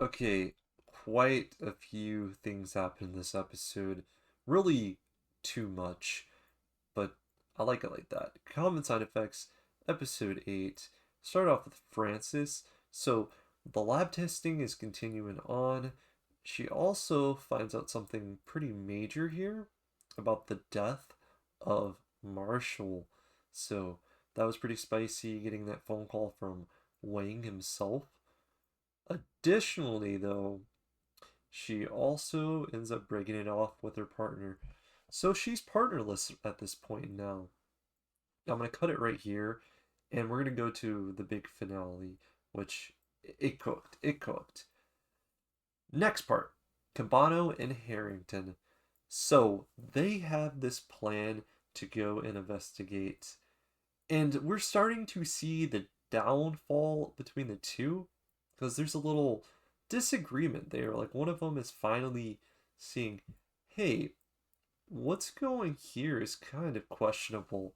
Okay, quite a few things happen in this episode. Really too much, but I like it like that. Common side effects, episode 8. Start off with Francis. So the lab testing is continuing on. She also finds out something pretty major here about the death of Marshall. So that was pretty spicy getting that phone call from Wang himself. Additionally, though, she also ends up breaking it off with her partner. So she's partnerless at this point now. I'm going to cut it right here, and we're going to go to the big finale, which it cooked. It cooked. Next part, Cabano and Harrington. So they have this plan to go and investigate. And we're starting to see the downfall between the two because there's a little disagreement there. Like one of them is finally seeing, hey, what's going here is kind of questionable.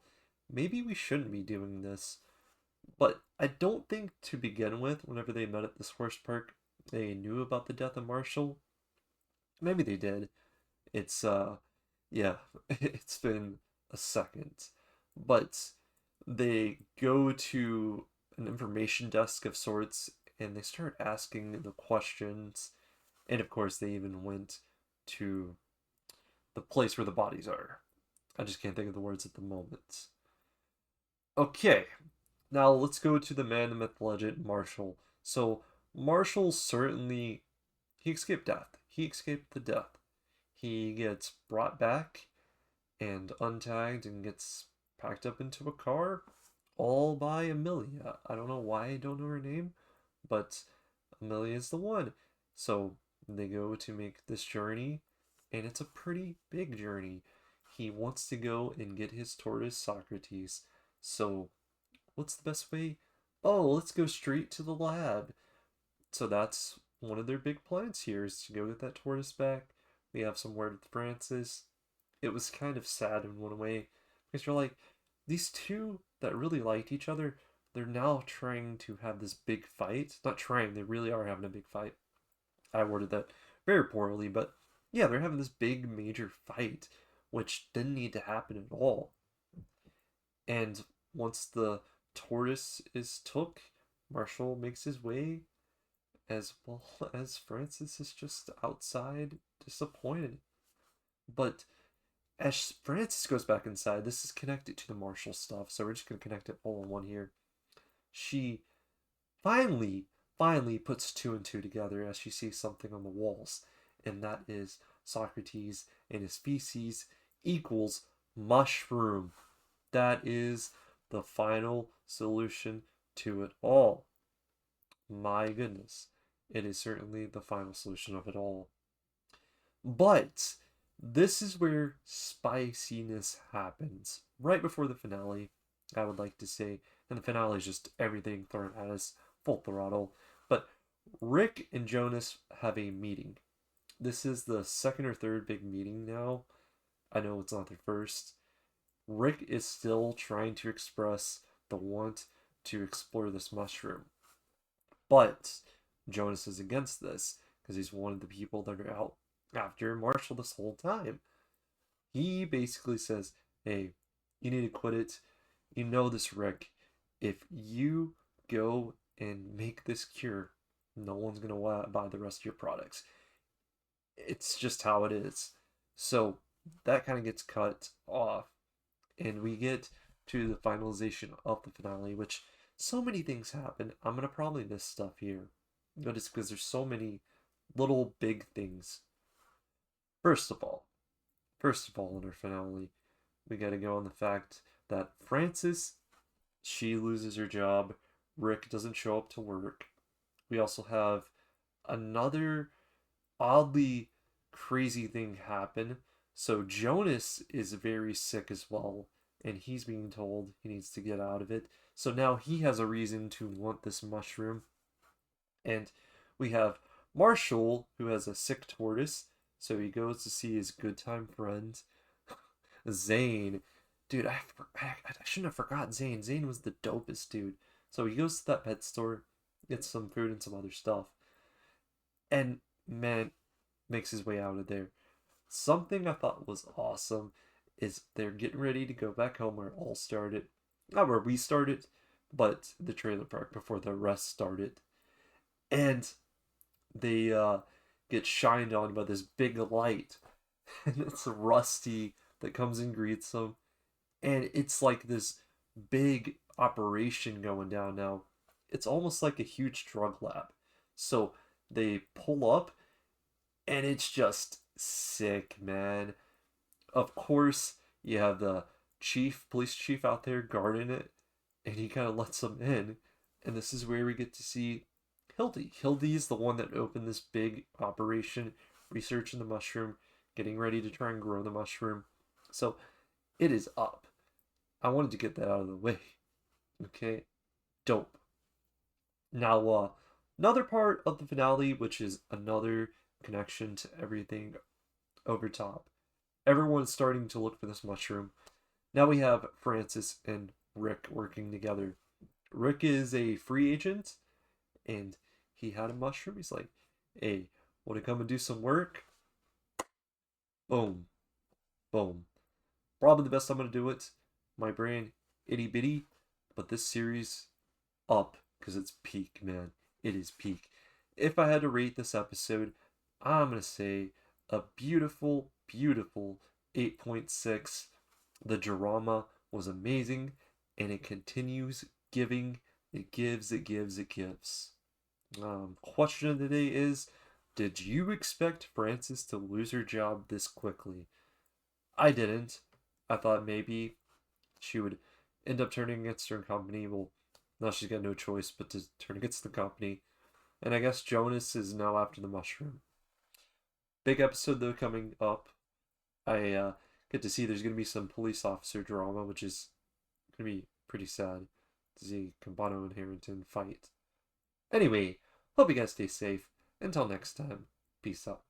Maybe we shouldn't be doing this. But I don't think to begin with, whenever they met at this horse park, they knew about the death of Marshall. Maybe they did. It's yeah, it's been a second. But they go to an information desk of sorts and they start asking the questions. And of course, they even went to the place where the bodies are. I just can't think of the words at the moment. Okay, now let's go to the man, the myth, legend, Marshall. So, Marshall certainly, he escaped death. He escaped the death. He gets brought back and untagged and gets packed up into a car all by Amelia. I don't know why I don't know her name, but Amelia is the one. So they go to make this journey, and it's a pretty big journey. He wants to go and get his tortoise Socrates. So, what's the best way? Oh, let's go straight to the lab. So that's one of their big plans here is to go get that tortoise back. We have some word with Francis. It was kind of sad in one way because you're like, these two that really liked each other, they're now trying to have this big fight. Not trying, they really are having a big fight. I worded that very poorly, but yeah, they're having this big major fight, which didn't need to happen at all. And once the tortoise is took, Marshall makes his way as well as Francis is just outside disappointed. But as Francis goes back inside, this is connected to the Marshall stuff, so we're just gonna connect it all in one here. She finally, finally puts two and two together as she sees something on the walls, and that is Socrates and his feces equals mushroom. That is the final solution to it all. My goodness, it is certainly the final solution of it all. But this is where spiciness happens. Right before the finale, I would like to say, and the finale is just everything thrown at us, full throttle. But Rick and Jonas have a meeting. This is the second or third big meeting now. I know it's not their first. Rick is still trying to express the want to explore this mushroom. But Jonas is against this because he's one of the people that are out after Marshall this whole time. He basically says, hey, you need to quit it. You know this, Rick. If you go and make this cure, no one's going to buy the rest of your products. It's just how it is. So that kind of gets cut off. And we get to the finalization of the finale, which so many things happen. I'm going to probably miss stuff here. Notice because there's so many little big things. First of all, First of all, in her finale, we gotta go on the fact that Frances, she loses her job. Rick doesn't show up to work. We also have another oddly crazy thing happen. So Jonas is very sick as well, and he's being told he needs to get out of it. So now he has a reason to want this mushroom. And we have Marshall, who has a sick tortoise, so he goes to see his good time friend, Zane. Dude, I shouldn't have forgot Zane. Zane was the dopest dude. So he goes to that pet store, gets some food and some other stuff. and man makes his way out of there. Something I thought was awesome is they're getting ready to go back home where it all started. Not where we started, but the trailer park before the rest started. And they get shined on by this big light. And it's Rusty that comes and greets them. And it's like this big operation going down now. It's almost like a huge drug lab. So they pull up and it's just sick, man. Of course, you have the police chief out there guarding it, and he kind of lets them in. And this is where we get to see Hildy. Hildy is the one that opened this big operation, researching the mushroom, getting ready to try and grow the mushroom. So it is up. I wanted to get that out of the way. Okay, dope. Now, another part of the finale, which is another connection to everything over top. Everyone's starting to look for this mushroom. Now we have Francis and Rick working together. Rick is a free agent, and he had a mushroom. He's like, hey, want to come and do some work? Boom. Boom. Probably the best I'm going to do it. My brain, itty bitty. But this series, up. Because it's peak, man. It is peak. If I had to rate this episode, I'm going to say a beautiful, beautiful 8.6. The drama was amazing, and it continues giving. It gives, it gives, it gives. Question of the day is, did you expect Frances to lose her job this quickly? I didn't. I thought maybe she would end up turning against her company. Well, now she's got no choice but to turn against the company. And I guess Jonas is now after the mushroom. Big episode though coming up. I get to see there's going to be some police officer drama, which is going to be pretty sad to see Campano and Harrington fight. Anyway, hope you guys stay safe. Until next time, peace out.